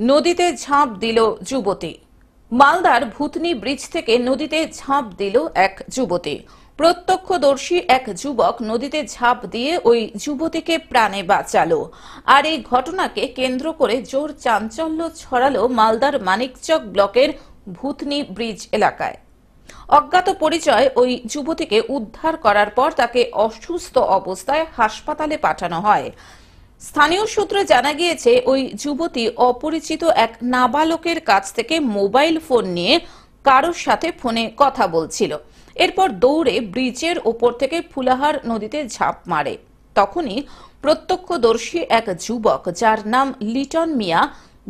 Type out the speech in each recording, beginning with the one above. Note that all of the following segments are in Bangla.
নদীতে ঝাঁপ দিল যুবতী। মালদার ভূতনি ব্রিজ থেকে নদীতে ঝাঁপ দিল এক যুবতী। প্রত্যক্ষদর্শী এক যুবক নদীতে ঝাঁপ দিয়ে ওই যুবতীকে প্রাণে বাঁচালো। আর এই ঘটনাকে কেন্দ্র করে জোর চাঞ্চল্য ছড়ালো মালদার মানিকচক ব্লকের ভূতনি ব্রিজ এলাকায়। অজ্ঞাত পরিচয় ওই যুবতীকে উদ্ধার করার পর তাকে অসুস্থ অবস্থায় হাসপাতালে পাঠানো হয়। স্থানীয় সূত্রে জানা গিয়েছে, ওই যুবতী অপরিচিত এক নাবালকের কাছ থেকে মোবাইল ফোন নিয়ে কারোর সাথে ফোনে কথা বলছিল। এরপর দৌড়ে ব্রিজের ওপর থেকে ফুলাহার নদীতে ঝাঁপ মারে। তখনই প্রত্যক্ষদর্শী এক যুবক, যার নাম লিটন মিয়া,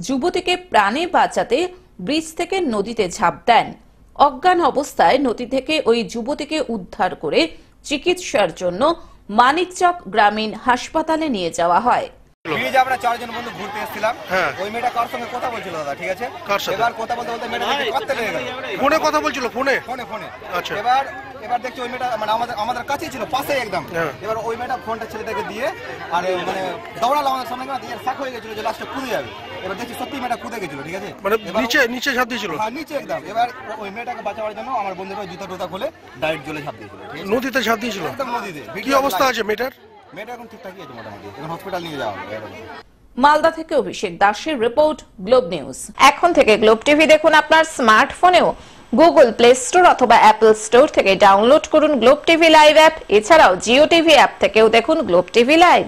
যুবতীকে প্রাণে বাঁচাতে ব্রিজ থেকে নদীতে ঝাঁপ দেন। অজ্ঞান অবস্থায় নদী থেকে ওই যুবতীকে উদ্ধার করে চিকিৎসার জন্য মানিকচক গ্রামীণ হাসপাতালে নিয়ে যাওয়া হয়। ব্রিজে আমরা চারজন বন্ধু ঘুরতে এসেছিলাম। ওই মেয়েটা কার সঙ্গে কথা বলছিল দাদা, ঠিক আছে? এবার কথা বলতে বলতে মেয়েটা কাঁদতে লেগে গেল। ফোনে কথা বলছিল? ফোনে। আচ্ছা। এবার দেখছি ওই মেয়েটা মানে আমাদের কাছেই ছিল, পাশে একদম। এবার ওই মেয়েটা ফোনটা ছেলেটাকে দিয়ে আর মানে দৌড়ালো আমাদের সামনে, দিয়ে শাক হয়ে গেছিল যে লাস্টে কুদে যাবে। এবার দেখছি সত্যি মেয়েটা কুদে গেছিল, ঠিক আছে? মানে নিচে ঝাঁপ দিয়েছিল? হ্যাঁ, নিচে একদম। এবার ওই মেয়েটাকে বাঁচাবার জন্য আমার বন্ধুরা জুতা টুতা খুলে ডাইরেক্ট জলে ঝাঁপ দিয়েছিল। নদীতে ঝাঁপ দিয়েছিল? একদম নদীতে। কি অবস্থা আছে মেয়েটার? মেয়েটা এখন ঠিকঠাকই আছে মোটামুটি, এখন হসপিটাল নিয়ে যাওয়া হবে। মালদা থেকে অভিষেক দাসের রিপোর্ট, গ্লোব নিউজ। এখন থেকে গ্লোব টিভি দেখুন আপনার স্মার্টফোনেও। গুগল প্লে স্টোর অথবা অ্যাপল স্টোর থেকে ডাউনলোড করুন গ্লোব টিভি লাইভ অ্যাপ। এছাড়াও জিও টিভি অ্যাপ থেকেও দেখুন গ্লোব টিভি লাইভ।